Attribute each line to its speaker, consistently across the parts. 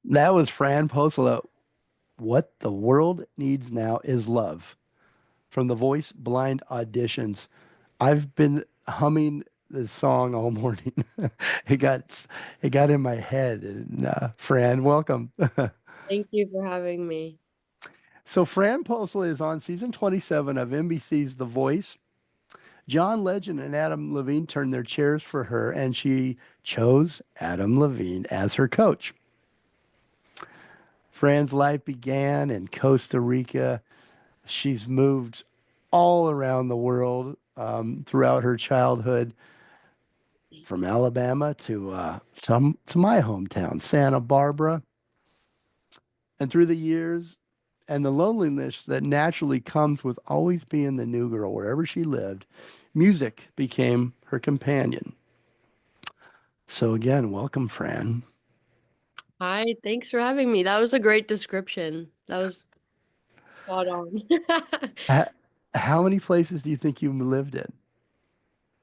Speaker 1: That was Fran Posela. What the world needs now is love from the Voice Blind Auditions. I've been humming this song all morning. It got it got in my head. And Fran, welcome.
Speaker 2: Thank you for having me.
Speaker 1: So Fran Posela is on season 27 of NBC's The Voice. John Legend and Adam Levine turned their chairs for her, and she chose Adam Levine as her coach. Fran's life began in Costa Rica. She's moved all around the world throughout her childhood, from Alabama to my hometown, Santa Barbara, and through the years and the loneliness that naturally comes with always being the new girl wherever she lived, music became her companion. So again, welcome, Fran.
Speaker 2: Hi, thanks for having me. That was a great description. That was spot on.
Speaker 1: Ha- How many places do you think you've lived in?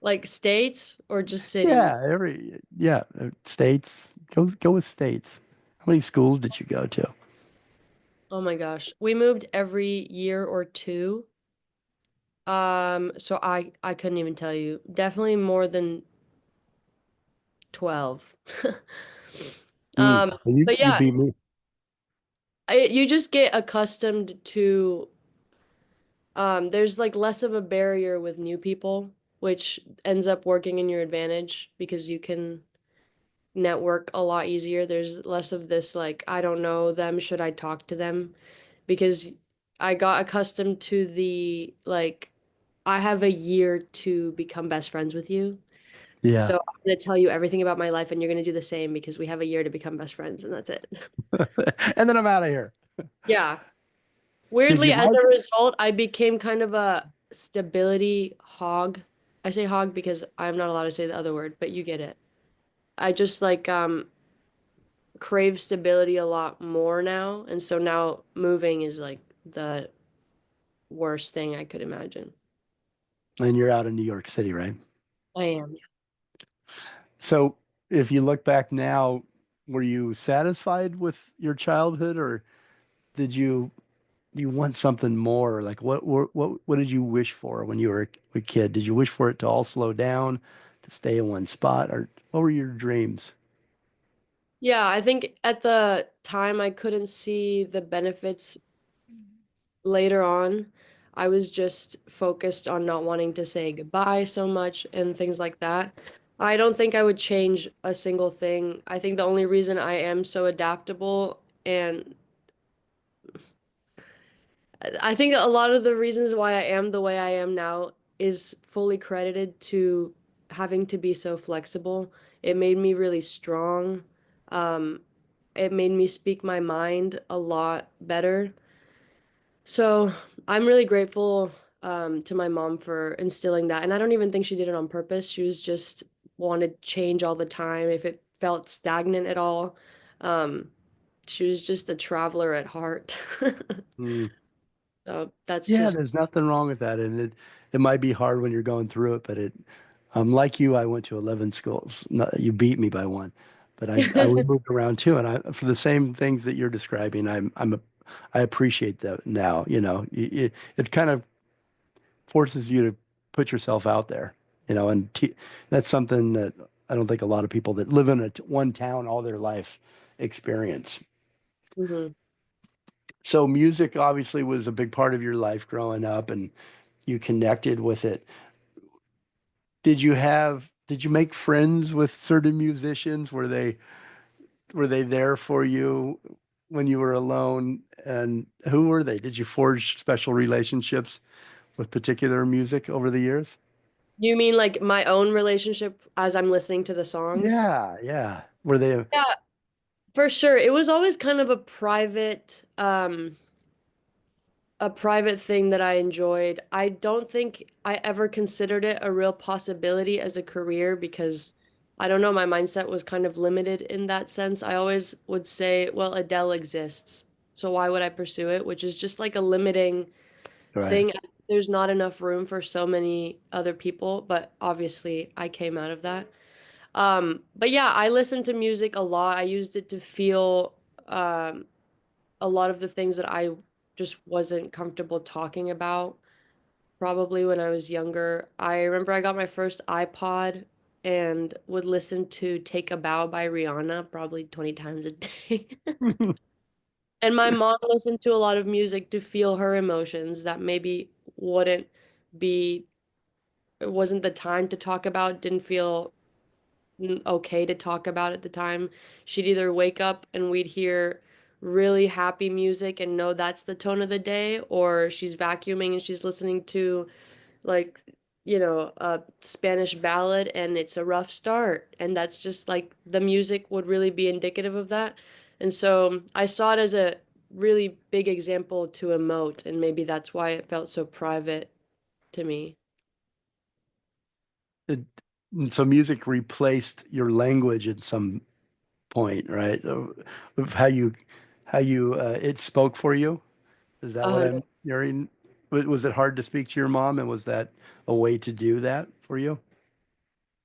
Speaker 2: Like states or just
Speaker 1: Yeah,
Speaker 2: cities?
Speaker 1: states. Go with states. How many schools did you go to?
Speaker 2: Oh my gosh. We moved every year or two. So I couldn't even tell you. Definitely more than 12. Um, but
Speaker 1: You
Speaker 2: yeah,
Speaker 1: beat me.
Speaker 2: you just get accustomed to there's like less of a barrier with new people, which ends up working in your advantage because you can network a lot easier. There's less of this like, I don't know them, should I talk to them? Because I got accustomed to the like, I have a year to become best friends with you.
Speaker 1: Yeah.
Speaker 2: So I'm gonna tell you everything about my life and you're gonna do the same because we have a year to become best friends and that's it.
Speaker 1: And then I'm out of here.
Speaker 2: Yeah.
Speaker 1: Did
Speaker 2: Weirdly,
Speaker 1: you
Speaker 2: as
Speaker 1: like?
Speaker 2: a result, I became kind of a stability hog. I say hog because I'm not allowed to say the other word, but you get it. I just like crave stability a lot more now, and so now moving is like the worst thing I could imagine.
Speaker 1: And you're out in New York City, right?
Speaker 2: I am.
Speaker 1: So if you look back now, were you satisfied with your childhood, or did you want something more? Like what did you wish for when you were a kid? Did you wish for it to all slow down, to stay in one spot, or what were your dreams?
Speaker 2: Yeah, I think at the time I couldn't see the benefits later on. I was just focused on not wanting to say goodbye so much and things like that. I don't think I would change a single thing. I think the only reason I am so adaptable and I think a lot of the reasons why I am the way I am now is fully credited to having to be so flexible. It made me really strong. Um, it made me speak my mind a lot better. So I'm really grateful to my mom for instilling that. And I don't even think she did it on purpose. She was just wanted change all the time. If it felt stagnant at all, um, she was just a traveler at heart.
Speaker 1: Hmm.
Speaker 2: So that's
Speaker 1: Yeah,
Speaker 2: just
Speaker 1: there's nothing wrong with that, and it might be hard when you're going through it, but it like you, I went to 11 schools. No, you beat me by one, but I we moved around too, and I for the same things that you're describing, I appreciate that now. It kind of forces you to put yourself out there, and that's something that I don't think a lot of people that live in one town all their life experience.
Speaker 2: Mhm.
Speaker 1: So music obviously was a big part of your life growing up, and you connected with it. Did you make friends with certain musicians? Were they there for you when you were alone? And who were they? Did you forge special relationships with particular music over the years?
Speaker 2: You mean like my own relationship as I'm listening to the songs?
Speaker 1: Yeah, yeah. Were they?
Speaker 2: Yeah, for sure. It was always kind of a private thing that I enjoyed. I don't think I ever considered it a real possibility as a career because I don't know, my mindset was kind of limited in that sense. I always would say, well, Adele exists, so why would I pursue it? Which is just like a limiting
Speaker 1: Right.
Speaker 2: thing. There's not enough room for so many other people, but obviously I came out of that. But yeah, I listened to music a lot. I used it to feel um, a lot of the things that I just wasn't comfortable talking about probably when I was younger. I remember I got my first iPod and would listen to Take a Bow by Rihanna probably 20 times a day. And my mom listened to a lot of music to feel her emotions that maybe wouldn't be, it wasn't the time to talk about, didn't feel okay to talk about at the time. She'd either wake up and we'd hear really happy music and know that's the tone of the day, or she's vacuuming and she's listening to like, a Spanish ballad and it's a rough start. And that's just like the music would really be indicative of that. And so I saw it as a really big example to emote, and maybe that's why it felt so private to me.
Speaker 1: It, so music replaced your language at some point, right? Of how you it spoke for you. Is that
Speaker 2: A
Speaker 1: what
Speaker 2: hundred.
Speaker 1: I'm hearing? Was it hard to speak to your mom, and was that a way to do that for you?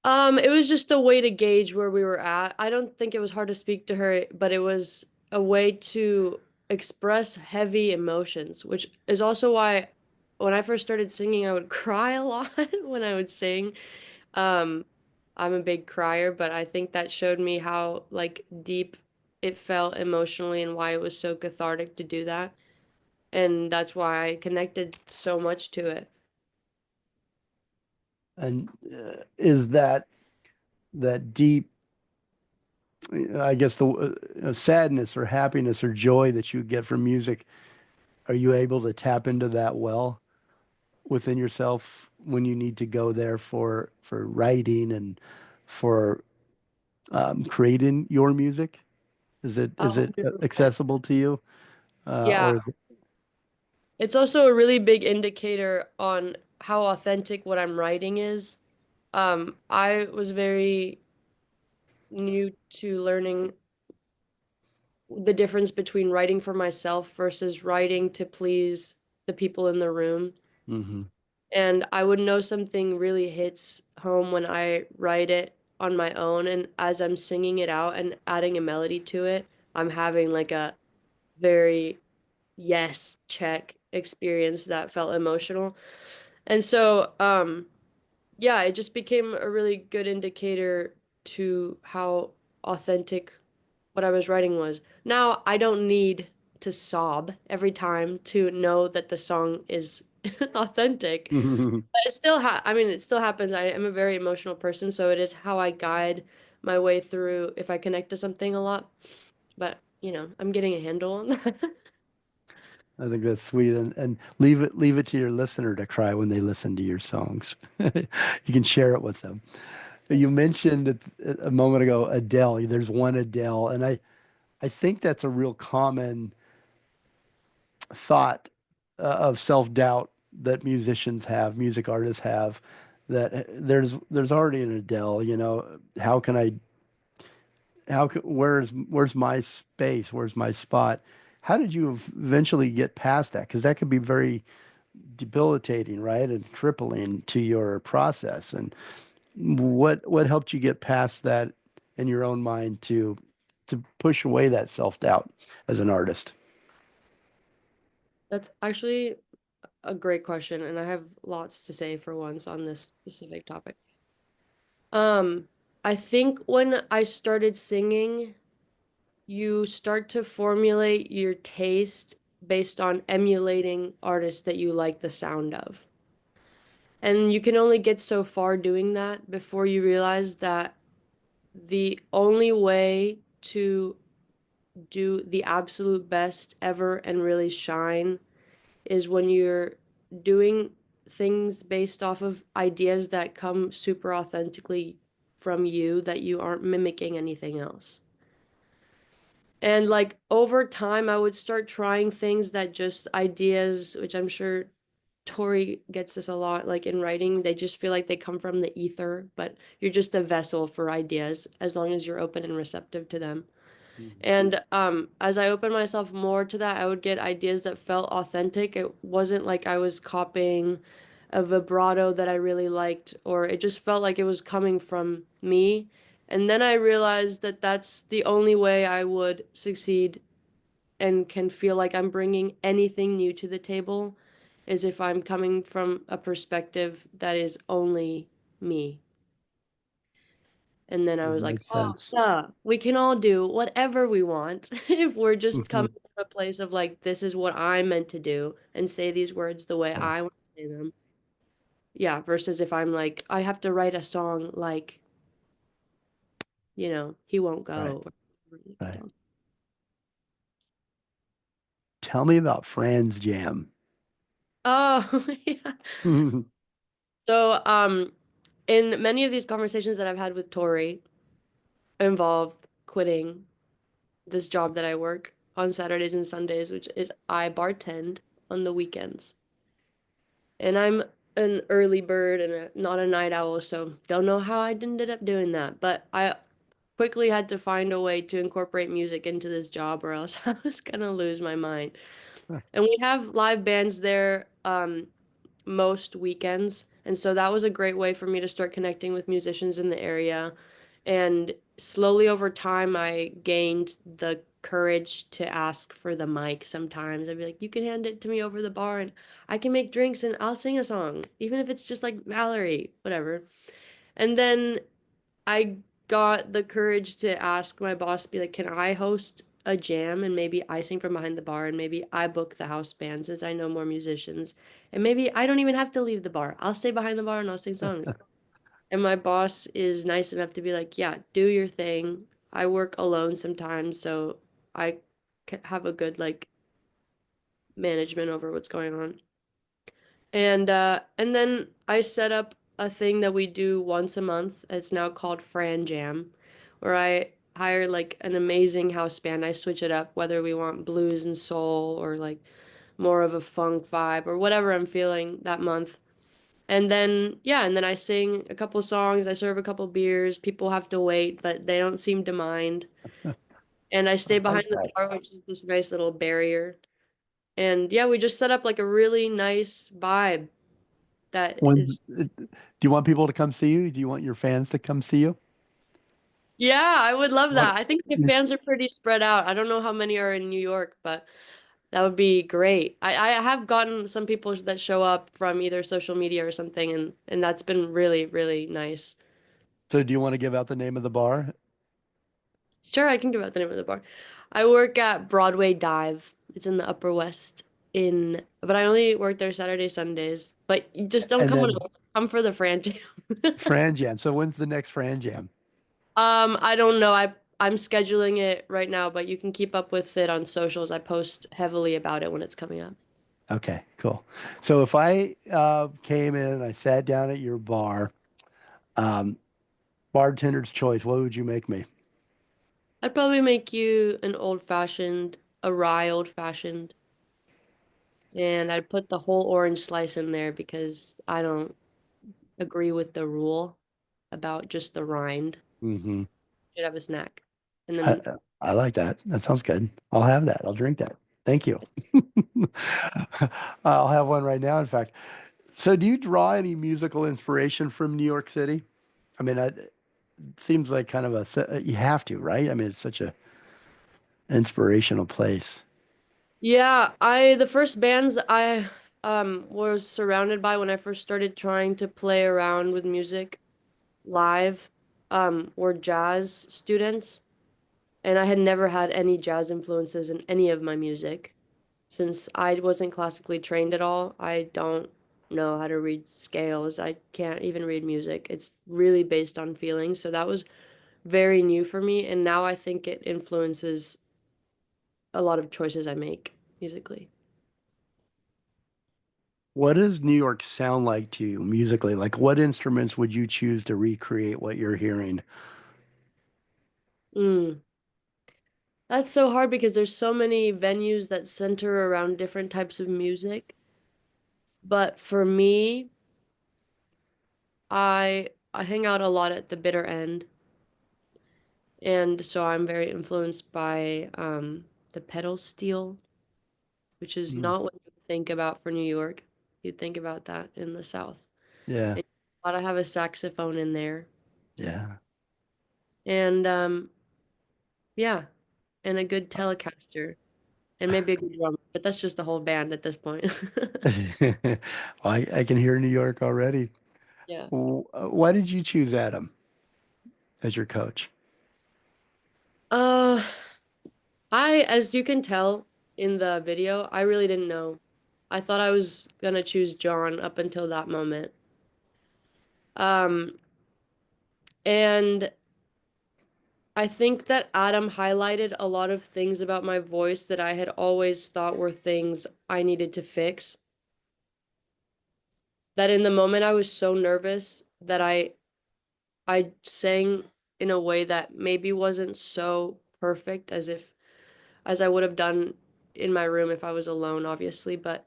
Speaker 2: It was just a way to gauge where we were at. I don't think it was hard to speak to her, but it was a way to express heavy emotions, which is also why when I first started singing, I would cry a lot when I would sing. Um, I'm a big crier, but I think that showed me how like deep it felt emotionally and why it was so cathartic to do that. And that's why I connected so much to it.
Speaker 1: And is that deep, I guess the sadness or happiness or joy that you get from music, are you able to tap into that well within yourself when you need to go there for writing and for creating your music? Is it
Speaker 2: A
Speaker 1: is it
Speaker 2: hundred percent.
Speaker 1: accessible to you,
Speaker 2: Yeah.
Speaker 1: or is it?
Speaker 2: It's also a really big indicator on how authentic what I'm writing is. I was very new to learning the difference between writing for myself versus writing to please the people in the room.
Speaker 1: Hmm.
Speaker 2: And I would know something really hits home when I write it on my own. And as I'm singing it out and adding a melody to it, I'm having like a very yes check experience that felt emotional. And so, yeah, it just became a really good indicator to how authentic what I was writing was. Now, I don't need to sob every time to know that the song is authentic. But I mean, it still happens. I am a very emotional person, so it is how I guide my way through if I connect to something a lot. But, I'm getting a handle on that.
Speaker 1: I think that's sweet, and leave it to your listener to cry when they listen to your songs. You can share it with them. You mentioned a moment ago Adele. There's one Adele, and I think that's a real common thought of self-doubt that musicians have, music artists have, that there's already an Adele, how can I where's my space? Where's my spot? How did you eventually get past that? Because that could be very debilitating, right? And crippling to your process. And what helped you get past that in your own mind to push away that self-doubt as an artist?
Speaker 2: That's actually a great question, and I have lots to say for once on this specific topic. Um, I think when I started singing, you start to formulate your taste based on emulating artists that you like the sound of. And you can only get so far doing that before you realize that the only way to do the absolute best ever and really shine is when you're doing things based off of ideas that come super authentically from you, that you aren't mimicking anything else. And like over time, I would start trying things that just ideas, which I'm sure Tori gets this a lot, like in writing, they just feel like they come from the ether, but you're just a vessel for ideas as long as you're open and receptive to them.
Speaker 1: Mhm.
Speaker 2: And as I opened myself more to that, I would get ideas that felt authentic. It wasn't like I was copying a vibrato that I really liked, or it just felt like it was coming from me. And then I realized that that's the only way I would succeed and can feel like I'm bringing anything new to the table is if I'm coming from a perspective that is only me. And then I
Speaker 1: That
Speaker 2: was like,
Speaker 1: makes
Speaker 2: oh,
Speaker 1: sense.
Speaker 2: we can all do whatever we want if we're just
Speaker 1: Hmm.
Speaker 2: coming from a place of like, this is what I'm meant to do and say these words the way
Speaker 1: Yeah.
Speaker 2: I want to say them. Yeah, versus if I'm like, I have to write a song like, he won't
Speaker 1: Right.
Speaker 2: go. Or whatever like that.
Speaker 1: Right. Tell me about Fran's Jam.
Speaker 2: Oh, yeah. So, in many of these conversations that I've had with Tori involve quitting this job that I work on Saturdays and Sundays, which is I bartend on the weekends. And I'm an early bird and not a night owl, so don't know how I ended up doing that. But I quickly had to find a way to incorporate music into this job, or else I was gonna lose my mind. And we have live bands there, most weekends. And so that was a great way for me to start connecting with musicians in the area. And slowly over time, I gained the courage to ask for the mic sometimes. I'd be like, you can hand it to me over the bar and I can make drinks and I'll sing a song, even if it's just like Valerie, whatever. And then I got the courage to ask my boss, be like, can I host a jam and maybe I sing from behind the bar and maybe I book the house bands as I know more musicians. And maybe I don't even have to leave the bar. I'll stay behind the bar and I'll sing songs. And my boss is nice enough to be like, yeah, do your thing. I work alone sometimes, so I have a good like management over what's going on. And then I set up a thing that we do once a month. It's now called Fran Jam, where I hire like an amazing house band. I switch it up whether we want blues and soul or like more of a funk vibe or whatever I'm feeling that month. And then yeah, and then I sing a couple songs, I serve a couple beers. People have to wait, but they don't seem to mind. And I
Speaker 1: I
Speaker 2: stay
Speaker 1: like
Speaker 2: behind the
Speaker 1: that.
Speaker 2: bar, which is this nice little barrier. And yeah, we just set up like a really nice vibe that
Speaker 1: When
Speaker 2: is.
Speaker 1: do you want people to come see you? Do you want your fans to come see you?
Speaker 2: Yeah, I would love
Speaker 1: What
Speaker 2: that. I think the
Speaker 1: you s-
Speaker 2: fans are pretty spread out. I don't know how many are in New York, but that would be great. I have gotten some people that show up from either social media or something, and that's been really, really nice.
Speaker 1: so do you want to give out the name of the bar?
Speaker 2: Sure, I can give out the name of the bar. I work at Broadway Dive. It's in the Upper West but I only work there Saturday, Sundays. But you just don't
Speaker 1: And
Speaker 2: come on,
Speaker 1: then
Speaker 2: come for the franchise.
Speaker 1: Fran Jam. So when's the next Fran Jam?
Speaker 2: I don't know. I'm scheduling it right now, but you can keep up with it on socials. I post heavily about it when it's coming up.
Speaker 1: Okay, cool. So if I came in and I sat down at your bar, um, bartender's choice, what would you make me?
Speaker 2: I'd probably make you an old fashioned, a rye old fashioned, and I'd put the whole orange slice in there because I don't agree with the rule about just the rind.
Speaker 1: Hmm.
Speaker 2: Should have a snack. And
Speaker 1: I,
Speaker 2: then
Speaker 1: I like that. That sounds good. I'll have that. I'll drink that. Thank you. I'll have one right now, in fact. So do you draw any musical inspiration from New York City? I mean, it seems like kind of you have to, right? I mean, it's such a inspirational place.
Speaker 2: yeah, the first bands I was surrounded by when I first started trying to play around with music live were jazz students, and I had never had any jazz influences in any of my music. Since I wasn't classically trained at all, I don't know how to read scales. I can't even read music. It's really based on feelings. So that was very new for me, and now I think it influences a lot of choices I make musically.
Speaker 1: What does New York sound like to you musically? Like, what instruments would you choose to recreate what you're hearing?
Speaker 2: Mm. That's so hard because there's so many venues that center around different types of music. But for me, I hang out a lot at the bitter end, and so I'm very influenced by the pedal steel, which is
Speaker 1: Mm,
Speaker 2: not what you think about for New York. You'd think about that in the South.
Speaker 1: yeah,
Speaker 2: And a lot of have a saxophone in there,
Speaker 1: yeah.
Speaker 2: and yeah, and a good Telecaster. and maybe a good drummer, but that's just the whole band at this point.
Speaker 1: I can hear New York already.
Speaker 2: Yeah.
Speaker 1: Why did you choose Adam as your coach?
Speaker 2: Uh, as you can tell in the video, I really didn't know. I thought I was gonna choose John up until that moment. Um, and I think that Adam highlighted a lot of things about my voice that I had always thought were things I needed to fix. That in the moment I was so nervous that I sang in a way that maybe wasn't so perfect as I would have done in my room if I was alone, obviously, but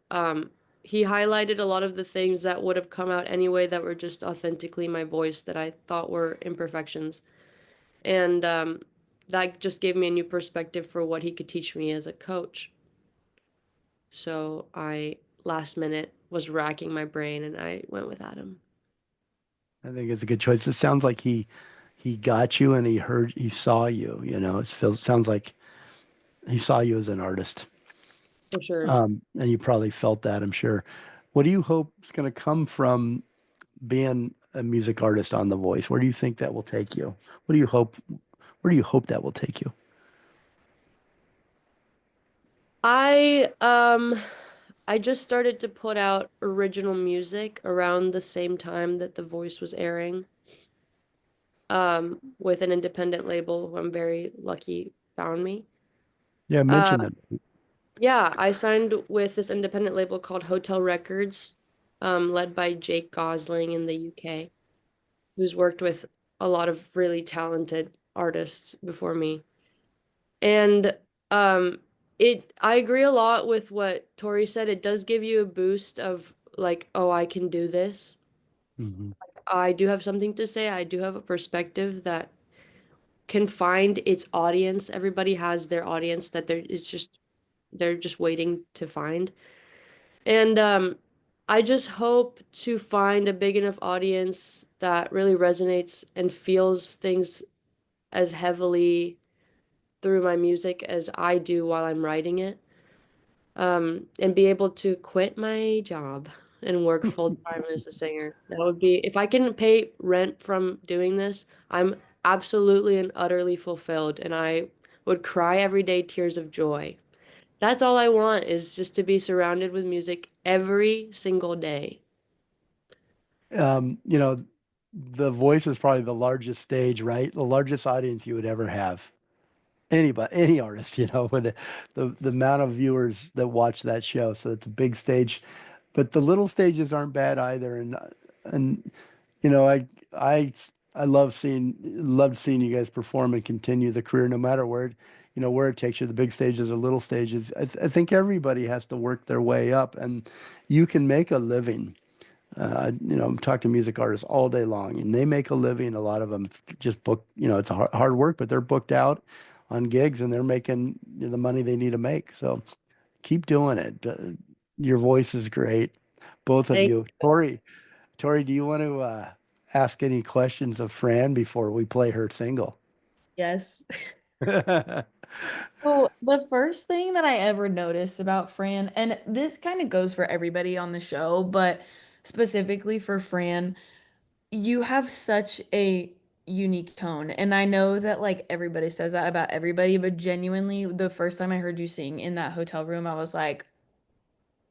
Speaker 2: he highlighted a lot of the things that would have come out anyway that were just authentically my voice that I thought were imperfections. And that just gave me a new perspective for what he could teach me as a coach. So I last minute was racking my brain and I went with Adam.
Speaker 1: I think it's a good choice. It sounds like he got you and he saw you, you know. Sounds like he saw you as an artist.
Speaker 2: For sure.
Speaker 1: And you probably felt that, I'm sure. What do you hope is going to come from being a music artist on The Voice? Where do you think that will take you? What do you hope? Where do you hope that will take you?
Speaker 2: I um I just started to put out original music around the same time that The Voice was airing, with an independent label who I'm very lucky found me.
Speaker 1: Yeah,
Speaker 2: Uh,
Speaker 1: mention them.
Speaker 2: yeah, I signed with this independent label called Hotel Records, led by Jake Gosling in the UK, who's worked with a lot of really talented artists before me. And um I agree a lot with what Tori said. It does give you a boost of like, oh, I can do this.
Speaker 1: Hmm.
Speaker 2: I do have something to say. I do have a perspective that can find its audience. Everybody has their audience that they're just waiting to find. And I just hope to find a big enough audience that really resonates and feels things as heavily through my music as I do while I'm writing it. And be able to quit my job and work full time as a singer. That would be, if I can pay rent from doing this, I'm absolutely and utterly fulfilled, and I would cry every day tears of joy. That's all I want is just to be surrounded with music every single day.
Speaker 1: You know, The Voice is probably the largest stage, right? The largest audience you would ever have. Anybody, any artist, you know, with the amount of viewers that watch that show. So it's a big stage, but the little stages aren't bad either. And you know, I I loved seeing you guys perform and continue the career, no matter where you know where it takes you, the big stages or little stages. I think everybody has to work their way up, and you can make a living. You know, I'm talking to music artists all day long, and they make a living. A lot of them just book, you know, it's a hard work, but they're booked out on gigs and they're making the money they need to make. So keep doing it. Your voice is great, both of
Speaker 2: Thank
Speaker 1: you. Tori, do you want to ask any questions of Fran before we play her single?
Speaker 3: Yes. So the first thing that I ever noticed about Fran, and this kind of goes for everybody on the show, but specifically for Fran, you have such a unique tone. And I know that like everybody says that about everybody, but genuinely, the first time I heard you sing in that hotel room, I was like,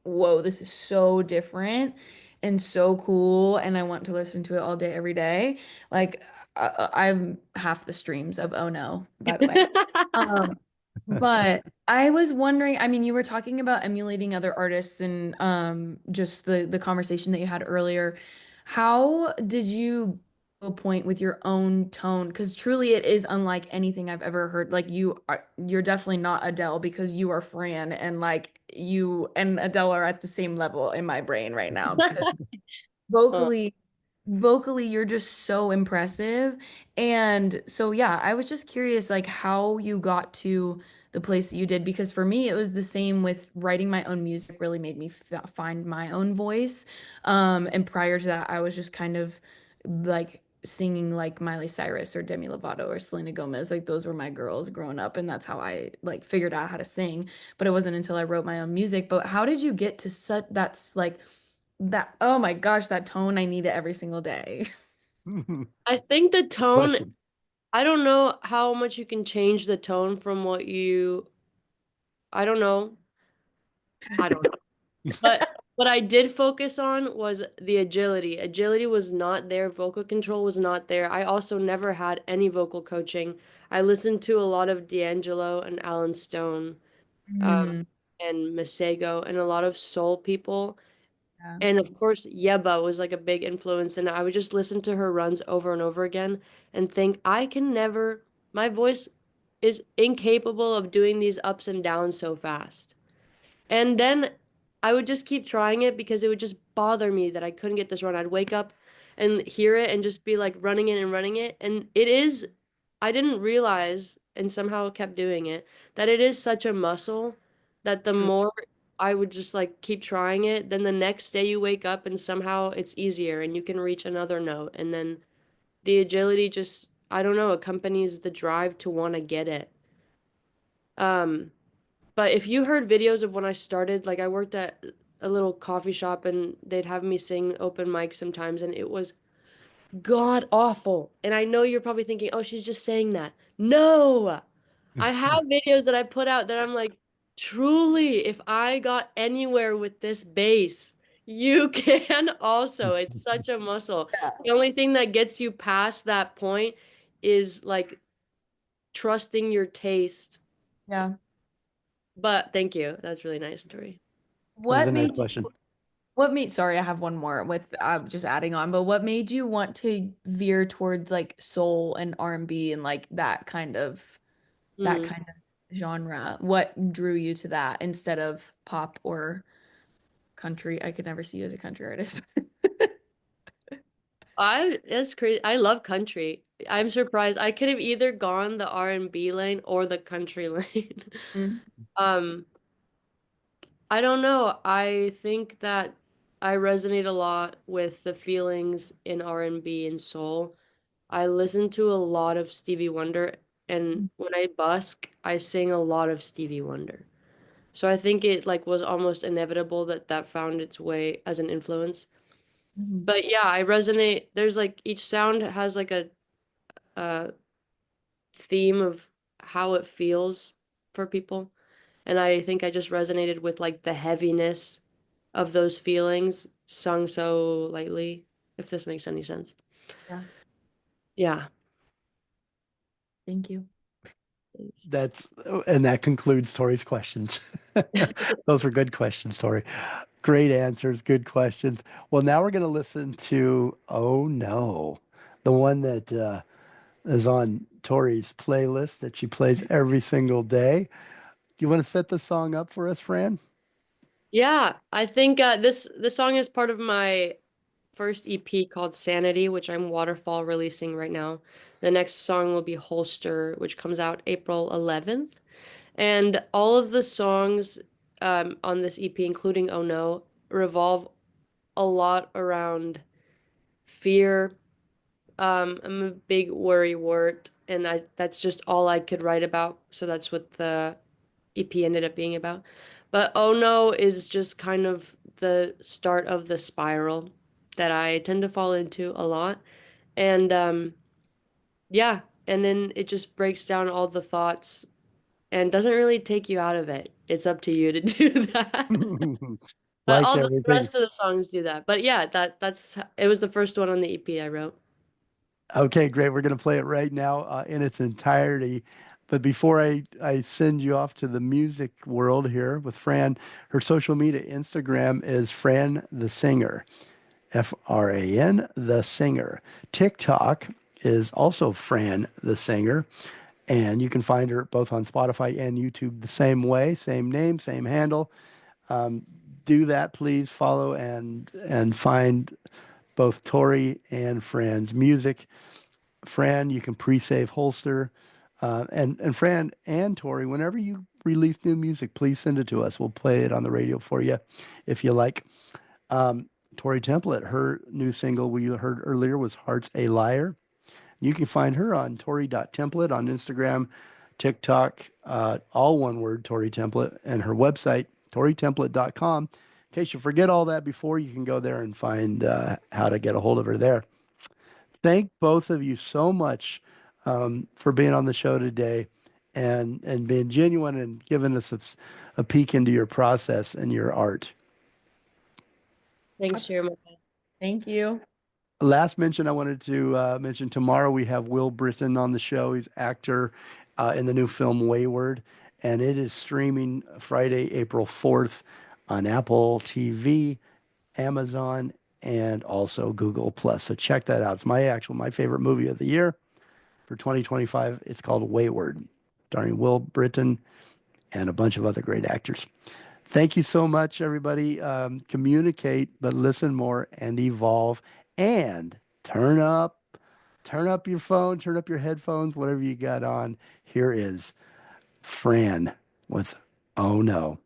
Speaker 3: whoa, this is so different and so cool. And I want to listen to it all day, every day. Like, I'm half the streams of Oh No, by the way.
Speaker 2: you.
Speaker 3: Um, but I was wondering, I mean, you were talking about emulating other artists and just the conversation that you had earlier. How did you to a point with your own tone? Because truly it is unlike anything I've ever heard. Like you're definitely not Adele because you are Fran and like you and Adele are at the same level in my brain right now because
Speaker 2: Oh,
Speaker 3: vocally vocally you're just so impressive. And so yeah, I was just curious like how you got to the place that you did because for me it was the same with writing my own music really made me find my own voice. And prior to that I was just kind of like singing like Miley Cyrus or Demi Lovato or Selena Gomez. Like those were my girls growing up, and that's how I like figured out how to sing. But it wasn't until I wrote my own music. But how did you get to such that's like that? Oh my gosh, that tone I need it every single day.
Speaker 2: I think the tone,
Speaker 1: Question.
Speaker 2: I don't know how much you can change the tone from what you, I don't know. I don't know. But what I did focus on was the agility. Agility was not there, vocal control was not there. I also never had any vocal coaching. I listened to a lot of D'Angelo and Alan Stone, um,
Speaker 3: Mm,
Speaker 2: and Masego and a lot of soul people.
Speaker 3: yeah.
Speaker 2: And of course, Yeba was like a big influence, and I would just listen to her runs over and over again and think, I can never, my voice is incapable of doing these ups and downs so fast. And then I would just keep trying it because it would just bother me that I couldn't get this run. I'd wake up and hear it and just be like running it and running it. And it is, I didn't realize and somehow kept doing it, that it is such a muscle that the
Speaker 3: Mm,
Speaker 2: more I would just like keep trying it, then the next day you wake up and somehow it's easier and you can reach another note. And then the agility just, I don't know, accompanies the drive to want to get it. Um, but if you heard videos of when I started, like I worked at a little coffee shop and they'd have me sing open mic sometimes, and it was god awful. And I know you're probably thinking, oh, she's just saying that. No, I have videos that I put out that I'm like, truly, if I got anywhere with this bass, you can also. It's such a muscle.
Speaker 3: yeah.
Speaker 2: The only thing that gets you past that point is like trusting your taste.
Speaker 3: Yeah.
Speaker 2: But thank you. That's really nice, Tori.
Speaker 1: That was
Speaker 3: What
Speaker 1: a nice
Speaker 3: made
Speaker 1: question.
Speaker 3: What made, sorry, I have one more with just adding on, but what made you want to veer towards like soul and R&B and like that
Speaker 2: Mm.
Speaker 3: kind of genre? What drew you to that instead of pop or country? I could never see you as a country artist.
Speaker 2: That's crazy. I love country. I'm surprised. I could have either gone the R&B lane or the country lane.
Speaker 3: Mm,
Speaker 2: Um, I don't know. I think that I resonate a lot with the feelings in R&B and soul. I listen to a lot of Stevie Wonder, and when I busk, I sing a lot of Stevie Wonder. So I think it like was almost inevitable that that found its way as an influence.
Speaker 3: mhm.
Speaker 2: But yeah, I resonate. There's like each sound has like a theme of how it feels for people. And I think I just resonated with like the heaviness of those feelings sung so lightly, if this makes any sense.
Speaker 3: Yeah,
Speaker 2: Yeah.
Speaker 3: thank you.
Speaker 2: Thanks.
Speaker 1: And that concludes Tori's questions. Those were good questions, Tori. Great answers, good questions. Well, now we're going to listen to Oh No, the one that is on Tori's playlist that she plays every single day. Do you want to set the song up for us, Fran?
Speaker 2: Yeah, I think this song is part of my first EP called Sanity, which I'm waterfall releasing right now. The next song will be Holster, which comes out April 11th. And all of the songs on this EP, including Oh No, revolve a lot around fear. I'm a big worry wart, and I that's just all I could write about. So that's what the EP ended up being about. But Oh No is just kind of the start of the spiral that I tend to fall into a lot. And yeah, and then it just breaks down all the thoughts and doesn't really take you out of it. It's up to you to do that. But
Speaker 1: Like
Speaker 2: all the
Speaker 1: everything.
Speaker 2: rest of the songs do that. But yeah, that's it was the first one on the EP I wrote.
Speaker 1: Okay, great. We're going to play it right now in its entirety. But before I send you off to the music world here with Fran, her social media Instagram is Fran The Singer, FRAN The Singer. TikTok is also Fran The Singer. And you can find her both on Spotify and YouTube the same way, same name, same handle. Do that, please. Follow and find both Tori and Fran's music. Fran, you can pre-save Holster. And Fran and Tori, whenever you release new music, please send it to us. We'll play it on the radio for you if you like. Um, Tori Templet, her new single we heard earlier was Heart's a Liar. You can find her on Tori.Templet on Instagram, TikTok, all one word, Tori Templet, and her website, ToriTemplet.com. In case you forget all that before, you can go there and find how to get a hold of her there. Thank both of you so much for being on the show today and being genuine and giving us a peek into your process and your art.
Speaker 2: Thanks, Jeremiah.
Speaker 3: Thank you.
Speaker 1: Last mention I wanted to mention tomorrow we have Will Britton on the show. He's actor in the new film Wayward, and it is streaming Friday, April 4th on Apple TV, Amazon, and also Google Plus. So check that out. It's my favorite movie of the year for 2025. It's called Wayward, starring Will Britton and a bunch of other great actors. Thank you so much, everybody. Communicate, but listen more and evolve and turn up your phone, turn up your headphones, whatever you got on. Here is Fran with Oh No.